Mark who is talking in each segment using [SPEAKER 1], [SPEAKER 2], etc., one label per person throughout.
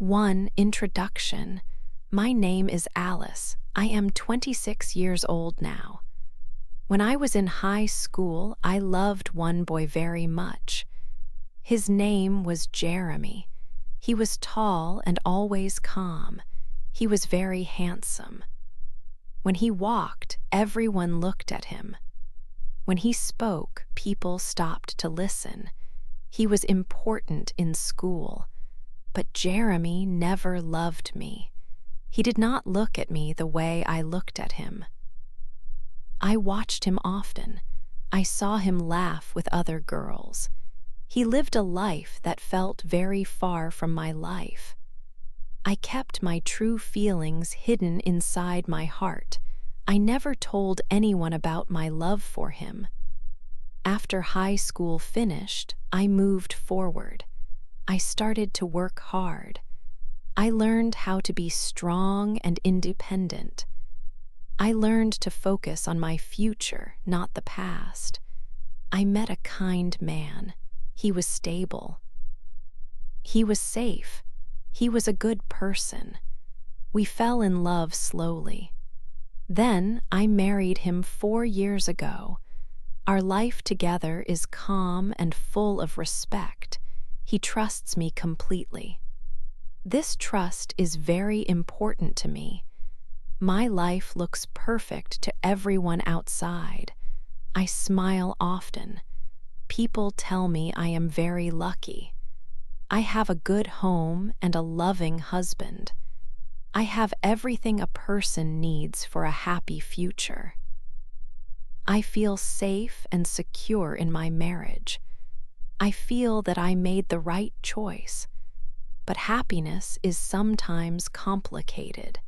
[SPEAKER 1] Introduction. My name is Alice. I am 26 years old now. When I was in high school, I loved one boy very much. His name was Jeremy. He was tall and always calm. He was very handsome. When he walked, everyone looked at him. When he spoke, people stopped to listen. He was important in school. But Jeremy never loved me. He did not look at me the way I looked at him. I watched him often. I saw him laugh with other girls. He lived a life that felt very far from my life. I kept my true feelings hidden inside my heart. I never told anyone about my love for him. After high school finished, I moved forward. I started to work hard. I learned how to be strong and independent. I learned to focus on my future, not the past. I met a kind man. He was stable. He was safe. He was a good person. We fell in love slowly. Then I married him 4 years ago. Our life together is calm and full of respect. He trusts me completely. This trust is very important to me. My life looks perfect to everyone outside. I smile often. People tell me I am very lucky. I have a good home and a loving husband. I have everything a person needs for a happy future. I feel safe and secure in my marriage. I feel that I made the right choice. But happiness is sometimes complicated.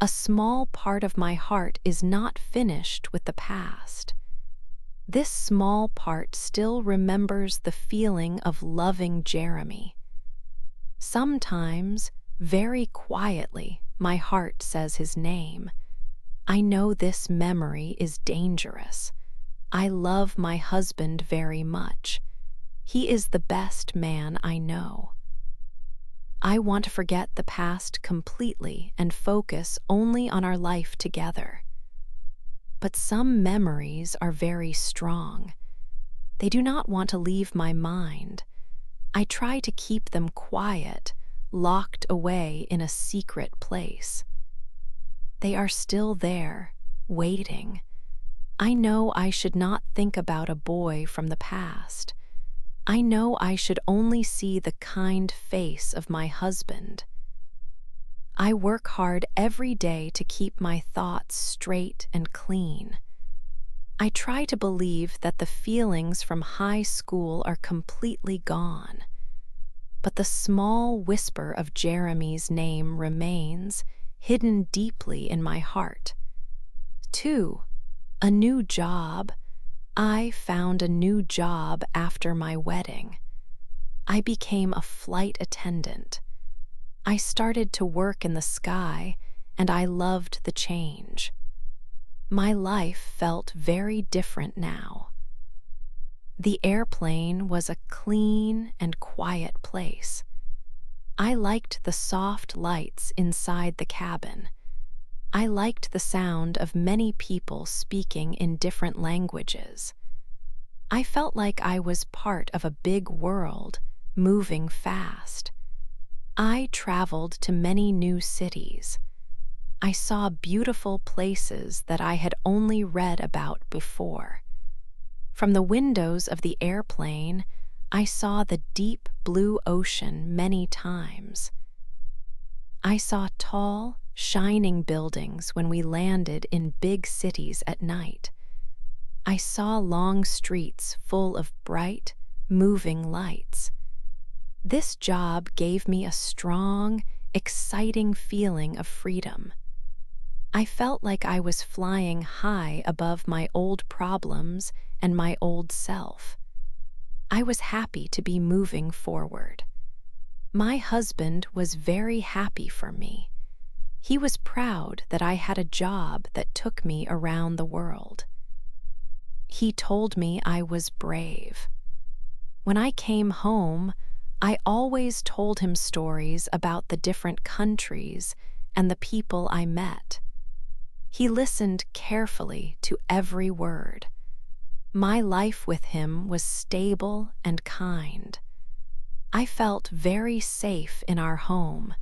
[SPEAKER 1] A small part of my heart is not finished with the past. This small part still remembers the feeling of loving Jeremy. Sometimes, very quietly, my heart says his name. I know this memory is dangerous. I love my husband very much. He is the best man I know. I want to forget the past completely and focus only on our life together. But some memories are very strong. They do not want to leave my mind. I try to keep them quiet, locked away in a secret place. They are still there, waiting. I know I should not think about a boy from the past. I know I should only see the kind face of my husband. I work hard every day to keep my thoughts straight and clean. I try to believe that the feelings from high school are completely gone. But the small whisper of Jeremy's name remains, hidden deeply in my heart. 2. A new job. I found a new job after my wedding. I became a flight attendant. I started to work in the sky, and I loved the change. My life felt very different now. The airplane was a clean and quiet place. I liked the soft lights inside the cabin. I liked the sound of many people speaking in different languages. I felt like I was part of a big world, moving fast. I traveled to many new cities. I saw beautiful places that I had only read about before. From the windows of the airplane, I saw the deep blue ocean many times. I saw tall, shining buildings when we landed in big cities at night. I saw long streets full of bright, moving lights. This job gave me a strong, exciting feeling of freedom. I felt like I was flying high above my old problems and my old self. I was happy to be moving forward. My husband was very happy for me. He was proud that I had a job that took me around the world. He told me I was brave. When I came home, I always told him stories about the different countries and the people I met. He listened carefully to every word. My life with him was stable and kind. I felt very safe in our home.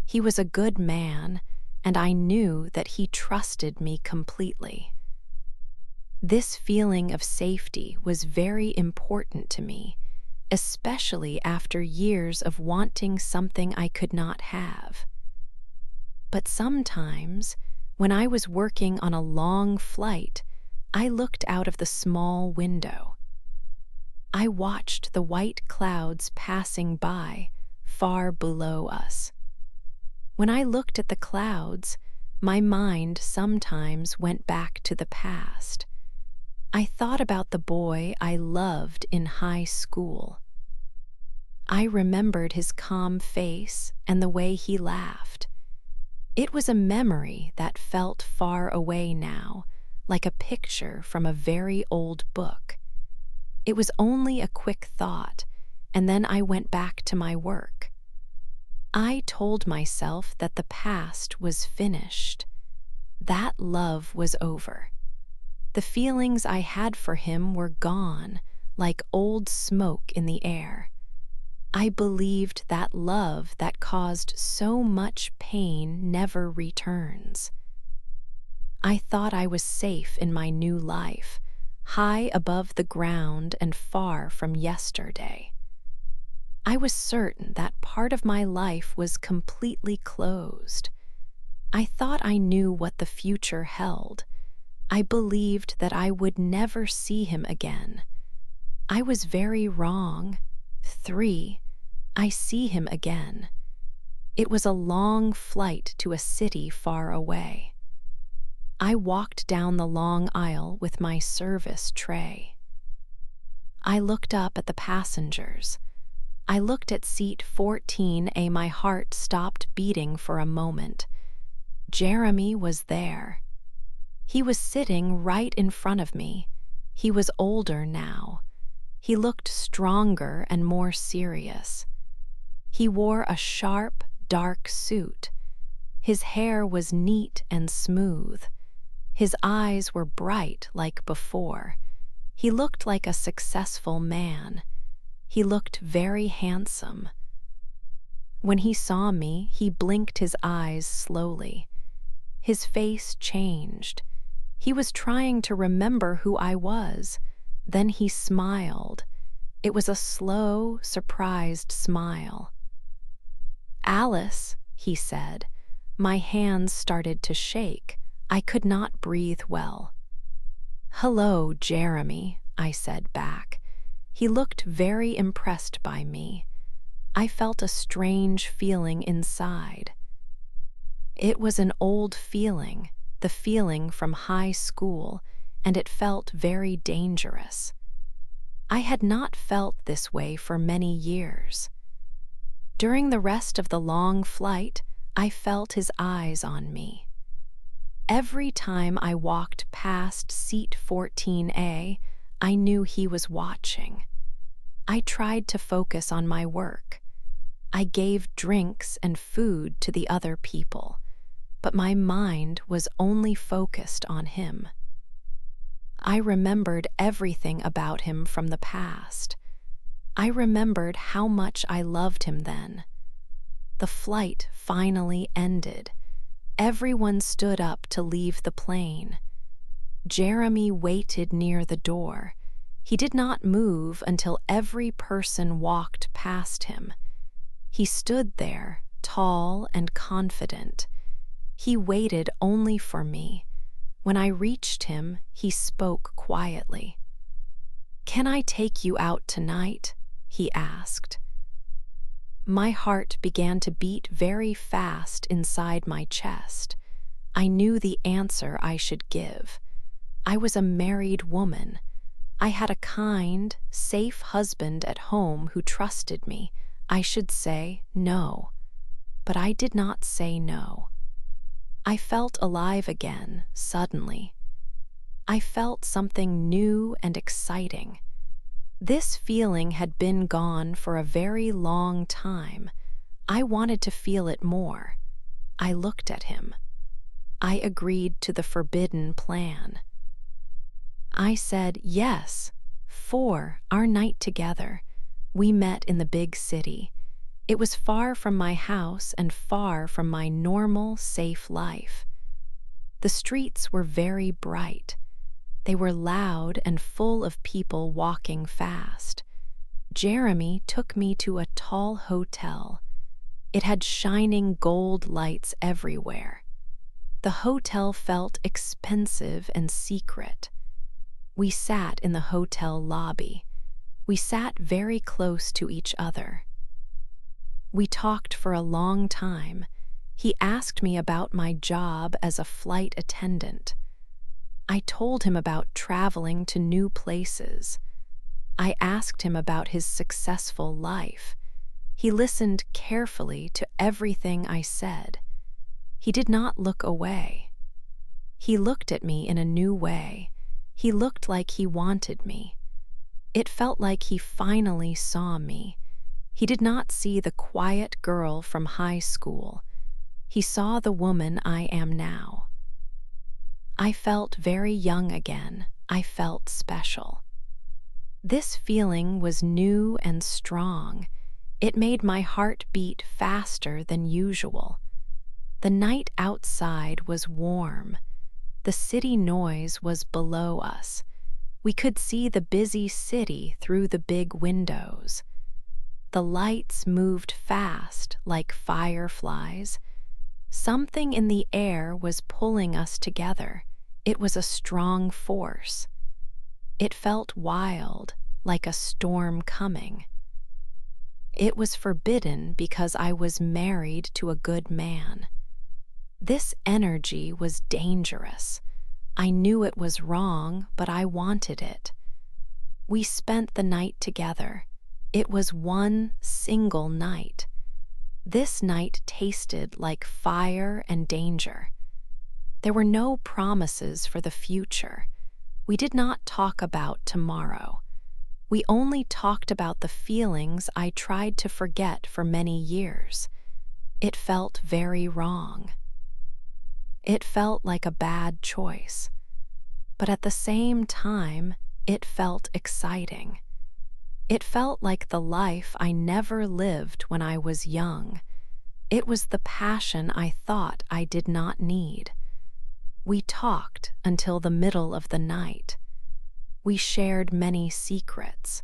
[SPEAKER 1] He was a good man, and I knew that he trusted me completely. This feeling of safety was very important to me, especially after years of wanting something I could not have. But sometimes, when I was working on a long flight, I looked out of the small window. I watched the white clouds passing by far below us. When I looked at the clouds, my mind sometimes went back to the past. I thought about the boy I loved in high school. I remembered his calm face and the way he laughed. It was a memory that felt far away now, like a picture from a very old book. It was only a quick thought, and then I went back to my work. I told myself that the past was finished. That love was over. The feelings I had for him were gone, like old smoke in the air. I believed that love that caused so much pain never returns. I thought I was safe in my new life, high above the ground and far from yesterday. I was certain that part of my life was completely closed. I thought I knew what the future held. I believed that I would never see him again. I was very wrong. 3. I see him again. It was a long flight to a city far away. I walked down the long aisle with my service tray. I looked up at the passengers. I looked at seat 14A. My heart stopped beating for a moment. Jeremy was there. He was sitting right in front of me. He was older now. He looked stronger and more serious. He wore a sharp, dark suit. His hair was neat and smooth. His eyes were bright like before. He looked like a successful man. He looked very handsome. When he saw me, he blinked his eyes slowly. His face changed. He was trying to remember who I was. Then he smiled. It was a slow, surprised smile. "Alice," he said. My hands started to shake. I could not breathe well. "Hello, Jeremy," I said back. He looked very impressed by me. I felt a strange feeling inside. It was an old feeling, the feeling from high school, and it felt very dangerous. I had not felt this way for many years. During the rest of the long flight, I felt his eyes on me. Every time I walked past seat 14A, I knew he was watching. I tried to focus on my work. I gave drinks and food to the other people, but my mind was only focused on him. I remembered everything about him from the past. I remembered how much I loved him then. The flight finally ended. Everyone stood up to leave the plane. Jeremy waited near the door. He did not move until every person walked past him. He stood there, tall and confident. He waited only for me. When I reached him, he spoke quietly. "Can I take you out tonight?" he asked. My heart began to beat very fast inside my chest. I knew the answer I should give. I was a married woman. I had a kind, safe husband at home who trusted me. I should say no. But I did not say no. I felt alive again, suddenly. I felt something new and exciting. This feeling had been gone for a very long time. I wanted to feel it more. I looked at him. I agreed to the forbidden plan. I said yes, for our night together. We met in the big city. It was far from my house and far from my normal, safe life. The streets were very bright. They were loud and full of people walking fast. Jeremy took me to a tall hotel. It had shining gold lights everywhere. The hotel felt expensive and secret. We sat in the hotel lobby. We sat very close to each other. We talked for a long time. He asked me about my job as a flight attendant. I told him about traveling to new places. I asked him about his successful life. He listened carefully to everything I said. He did not look away. He looked at me in a new way. He looked like he wanted me. It felt like he finally saw me. He did not see the quiet girl from high school. He saw the woman I am now. I felt very young again. I felt special. This feeling was new and strong. It made my heart beat faster than usual. The night outside was warm. The city noise was below us. We could see the busy city through the big windows. The lights moved fast like fireflies. Something in the air was pulling us together. It was a strong force. It felt wild, like a storm coming. It was forbidden because I was married to a good man. This energy was dangerous. I knew it was wrong, but I wanted it. We spent the night together. It was one single night. This night tasted like fire and danger. There were no promises for the future. We did not talk about tomorrow. We only talked about the feelings I tried to forget for many years. It felt very wrong. It felt like a bad choice. But at the same time, it felt exciting. It felt like the life I never lived when I was young. It was the passion I thought I did not need. We talked until the middle of the night. We shared many secrets.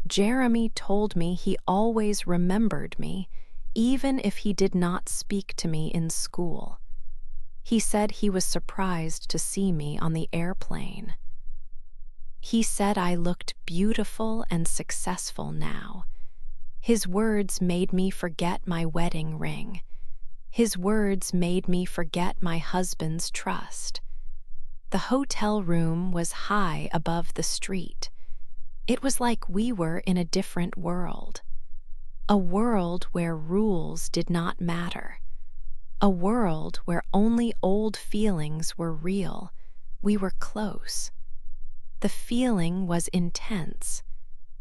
[SPEAKER 1] Jeremy told me he always remembered me, even if he did not speak to me in school. He said he was surprised to see me on the airplane. He said I looked beautiful and successful now. His words made me forget my wedding ring. His words made me forget my husband's trust. The hotel room was high above the street. It was like we were in a different world. A world where rules did not matter. A world where only old feelings were real. We were close. The feeling was intense.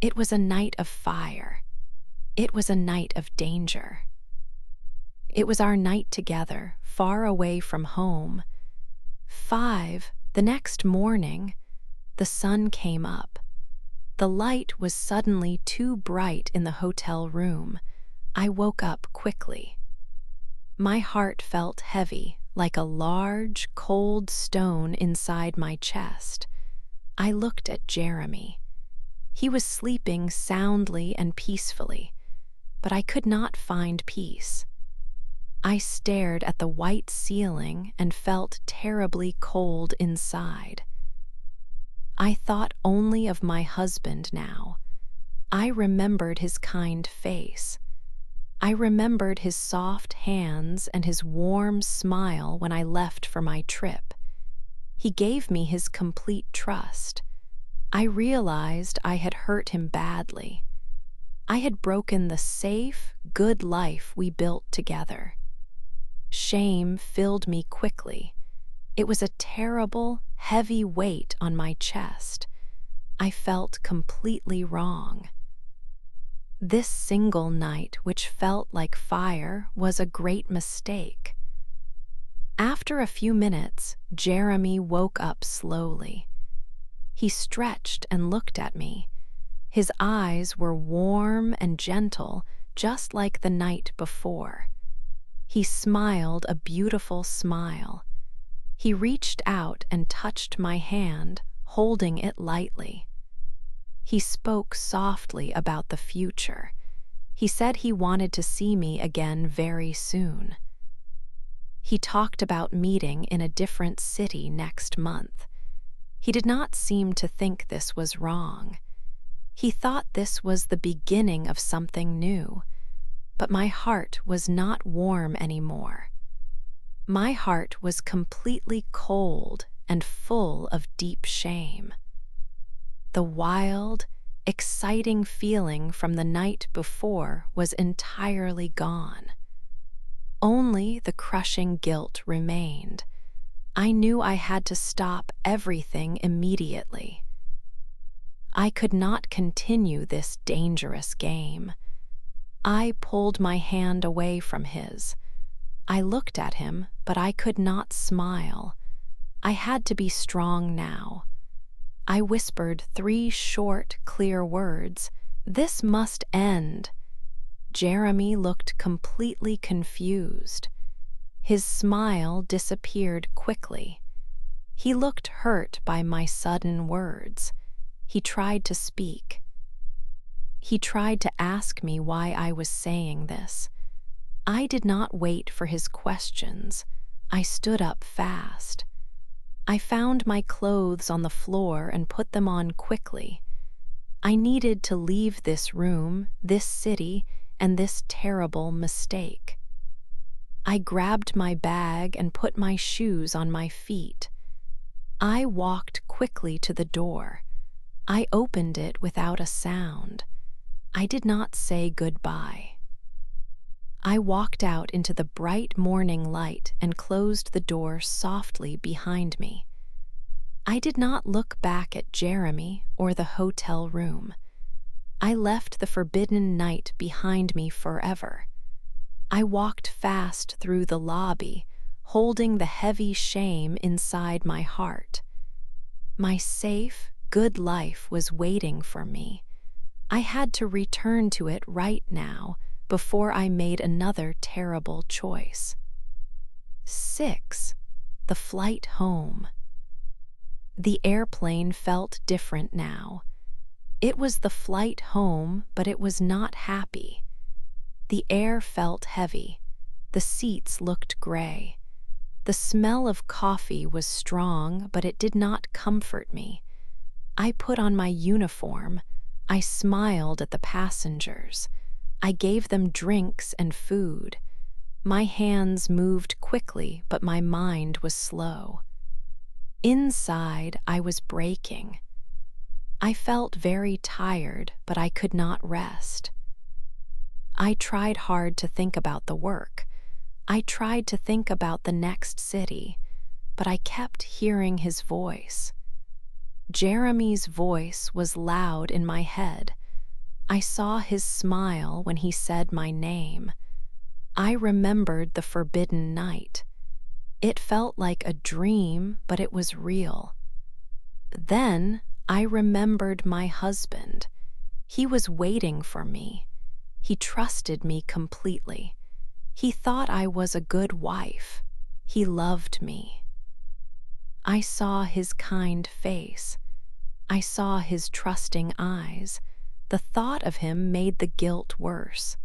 [SPEAKER 1] It was a night of fire. It was a night of danger. It was our night together, far away from home. 5, the next morning, the sun came up. The light was suddenly too bright in the hotel room. I woke up quickly. My heart felt heavy, like a large, cold stone inside my chest. I looked at Jeremy. He was sleeping soundly and peacefully, but I could not find peace. I stared at the white ceiling and felt terribly cold inside. I thought only of my husband now. I remembered his kind face. I remembered his soft hands and his warm smile when I left for my trip. He gave me his complete trust. I realized I had hurt him badly. I had broken the safe, good life we built together. Shame filled me quickly. It was a terrible, heavy weight on my chest. I felt completely wrong. This single night, which felt like fire, was a great mistake. After a few minutes, Jeremy woke up slowly. He stretched and looked at me. His eyes were warm and gentle, just like the night before. He smiled a beautiful smile. He reached out and touched my hand, holding it lightly. He spoke softly about the future. He said he wanted to see me again very soon. He talked about meeting in a different city next month. He did not seem to think this was wrong. He thought this was the beginning of something new, but my heart was not warm anymore. My heart was completely cold and full of deep shame. The wild, exciting feeling from the night before was entirely gone. Only the crushing guilt remained. I knew I had to stop everything immediately. I could not continue this dangerous game. I pulled my hand away from his. I looked at him, but I could not smile. I had to be strong now. I whispered 3 short, clear words. "This must end." Jeremy looked completely confused. His smile disappeared quickly. He looked hurt by my sudden words. He tried to speak. He tried to ask me why I was saying this. I did not wait for his questions. I stood up fast. I found my clothes on the floor and put them on quickly. I needed to leave this room, this city, and this terrible mistake. I grabbed my bag and put my shoes on my feet. I walked quickly to the door. I opened it without a sound. I did not say goodbye. I walked out into the bright morning light and closed the door softly behind me. I did not look back at Jeremy or the hotel room. I left the forbidden night behind me forever. I walked fast through the lobby, holding the heavy shame inside my heart. My safe, good life was waiting for me. I had to return to it right now before I made another terrible choice. 6. The flight home. The airplane felt different now. It was the flight home, but it was not happy. The air felt heavy. The seats looked gray. The smell of coffee was strong, but it did not comfort me. I put on my uniform. I smiled at the passengers. I gave them drinks and food. My hands moved quickly, but my mind was slow. Inside, I was breaking. I felt very tired, but I could not rest. I tried hard to think about the work. I tried to think about the next city, but I kept hearing his voice. Jeremy's voice was loud in my head. I saw his smile when he said my name. I remembered the forbidden night. It felt like a dream, but it was real. Then I remembered my husband. He was waiting for me. He trusted me completely. He thought I was a good wife. He loved me. I saw his kind face. I saw his trusting eyes. The thought of him made the guilt worse.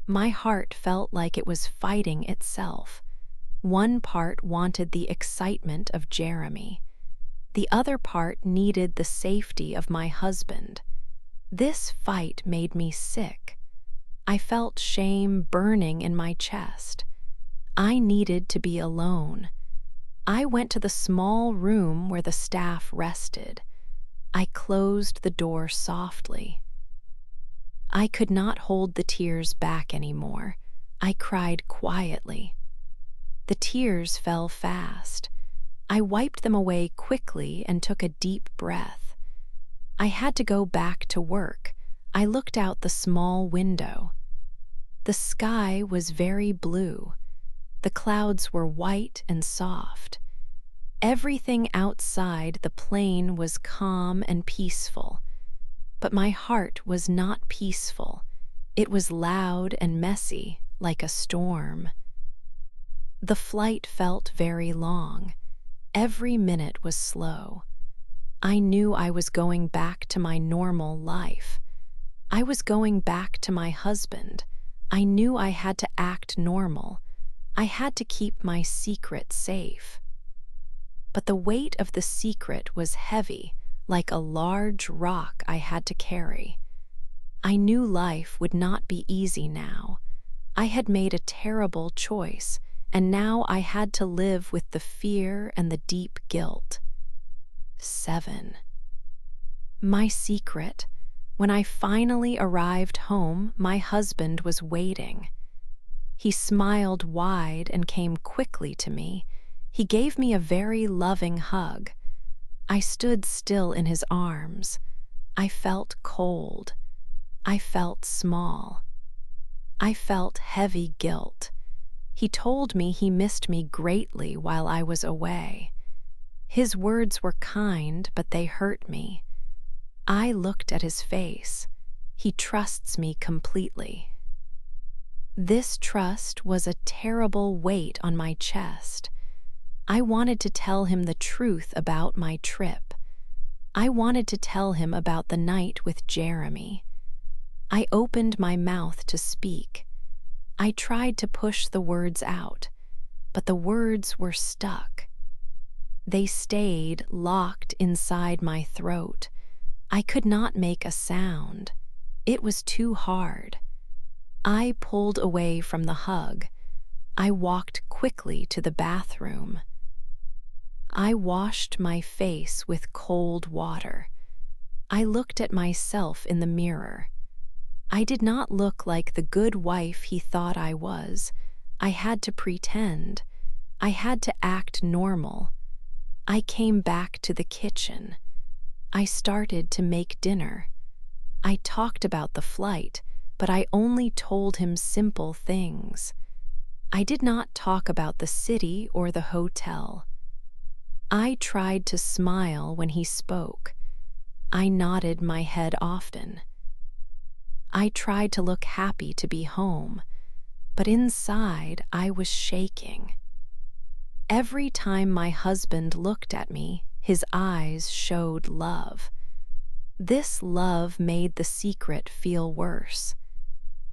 [SPEAKER 1] My heart felt like it was fighting itself. One part wanted the excitement of Jeremy. The other part needed the safety of my husband. This fight made me sick. I felt shame burning in my chest. I needed to be alone. I went to the small room where the staff rested. I closed the door softly. I could not hold the tears back anymore. I cried quietly. The tears fell fast. I wiped them away quickly and took a deep breath. I had to go back to work. I looked out the small window. The sky was very blue. The clouds were white and soft. Everything outside the plane was calm and peaceful. But my heart was not peaceful. It was loud and messy, like a storm. The flight felt very long. Every minute was slow. I knew I was going back to my normal life. I was going back to my husband. I knew I had to act normal. I had to keep my secret safe. But the weight of the secret was heavy, like a large rock I had to carry. I knew life would not be easy now. I had made a terrible choice, and now I had to live with the fear and the deep guilt. 7. My secret. When I finally arrived home, my husband was waiting. He smiled wide and came quickly to me. He gave me a very loving hug. I stood still in his arms. I felt cold. I felt small. I felt heavy guilt. He told me he missed me greatly while I was away. His words were kind, but they hurt me. I looked at his face. He trusts me completely. This trust was a terrible weight on my chest. I wanted to tell him the truth about my trip. I wanted to tell him about the night with Jeremy. I opened my mouth to speak. I tried to push the words out, but the words were stuck. They stayed locked inside my throat. I could not make a sound. It was too hard. I pulled away from the hug. I walked quickly to the bathroom. I washed my face with cold water. I looked at myself in the mirror. I did not look like the good wife he thought I was. I had to pretend. I had to act normal. I came back to the kitchen. I started to make dinner. I talked about the flight, but I only told him simple things. I did not talk about the city or the hotel. I tried to smile when he spoke. I nodded my head often. I tried to look happy to be home, but inside I was shaking. Every time my husband looked at me, his eyes showed love. This love made the secret feel worse.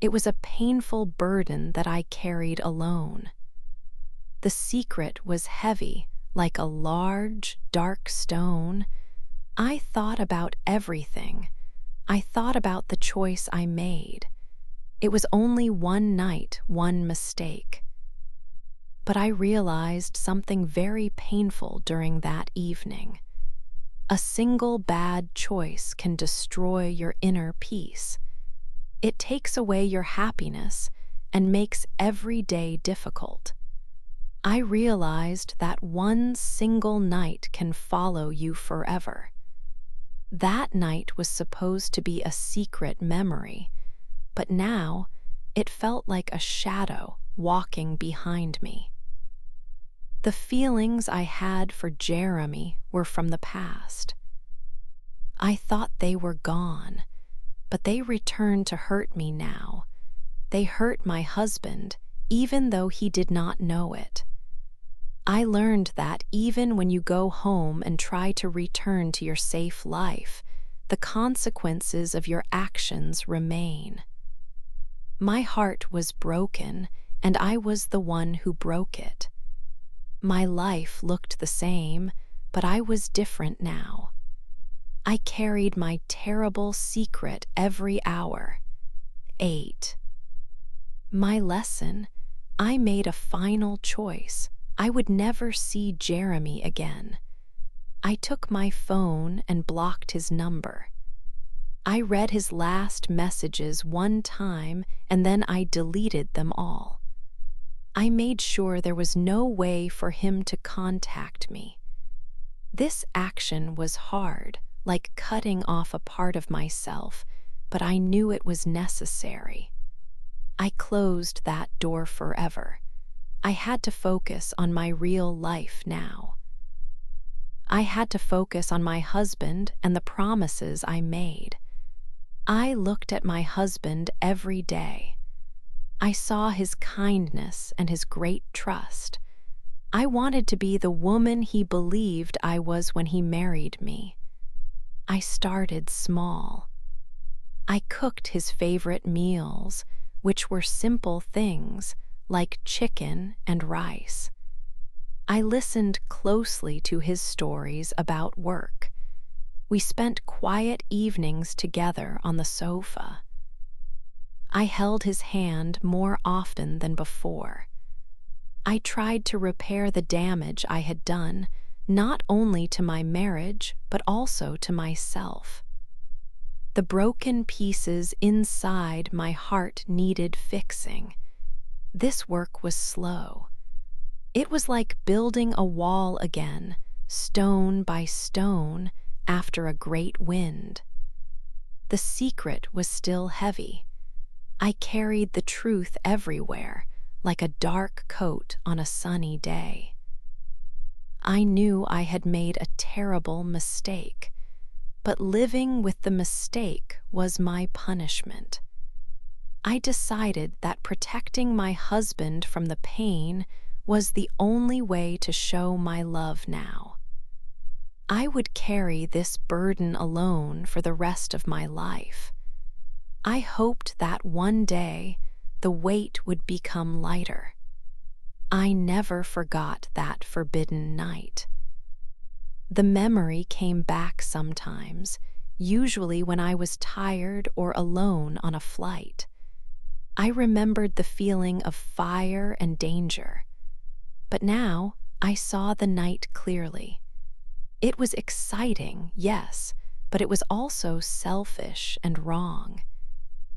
[SPEAKER 1] It was a painful burden that I carried alone. The secret was heavy, like a large, dark stone. I thought about everything. I thought about the choice I made. It was only one night, one mistake. But I realized something very painful during that evening. A single bad choice can destroy your inner peace. It takes away your happiness and makes every day difficult. I realized that one single night can follow you forever. That night was supposed to be a secret memory, but now it felt like a shadow walking behind me. The feelings I had for Jeremy were from the past. I thought they were gone, but they returned to hurt me now. They hurt my husband, even though he did not know it. I learned that even when you go home and try to return to your safe life, the consequences of your actions remain. My heart was broken, and I was the one who broke it. My life looked the same, but I was different now. I carried my terrible secret every hour. 8. My lesson. I made a final choice. I would never see Jeremy again. I took my phone and blocked his number. I read his last messages one time and then I deleted them all. I made sure there was no way for him to contact me. This action was hard, like cutting off a part of myself, but I knew it was necessary. I closed that door forever. I had to focus on my real life now. I had to focus on my husband and the promises I made. I looked at my husband every day. I saw his kindness and his great trust. I wanted to be the woman he believed I was when he married me. I started small. I cooked his favorite meals, which were simple things like chicken and rice. I listened closely to his stories about work. We spent quiet evenings together on the sofa. I held his hand more often than before. I tried to repair the damage I had done, not only to my marriage, but also to myself. The broken pieces inside my heart needed fixing. This work was slow. It was like building a wall again, stone by stone, after a great wind. The secret was still heavy. I carried the truth everywhere, like a dark coat on a sunny day. I knew I had made a terrible mistake, but living with the mistake was my punishment. I decided that protecting my husband from the pain was the only way to show my love now. I would carry this burden alone for the rest of my life. I hoped that one day the weight would become lighter. I never forgot that forbidden night. The memory came back sometimes, usually when I was tired or alone on a flight. I remembered the feeling of fire and danger. But now I saw the night clearly. It was exciting, yes, but it was also selfish and wrong.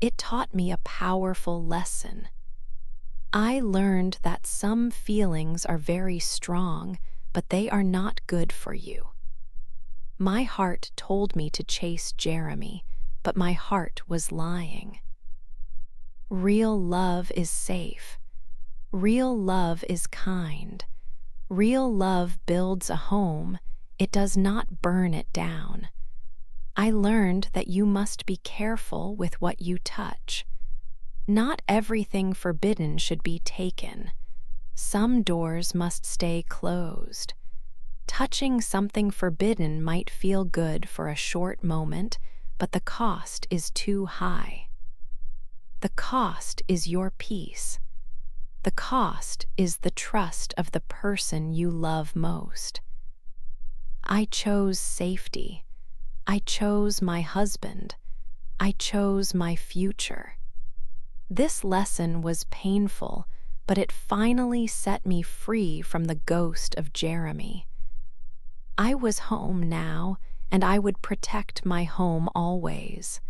[SPEAKER 1] It taught me a powerful lesson. I learned that some feelings are very strong, but they are not good for you. My heart told me to chase Jeremy, but my heart was lying. Real love is safe. Real love is kind. Real love builds a home. It does not burn it down. I learned that you must be careful with what you touch. Not everything forbidden should be taken. Some doors must stay closed. Touching something forbidden might feel good for a short moment, but the cost is too high. The cost is your peace. The cost is the trust of the person you love most. I chose safety. I chose my husband. I chose my future. This lesson was painful, but it finally set me free from the ghost of Jeremy. I was home now, and I would protect my home always.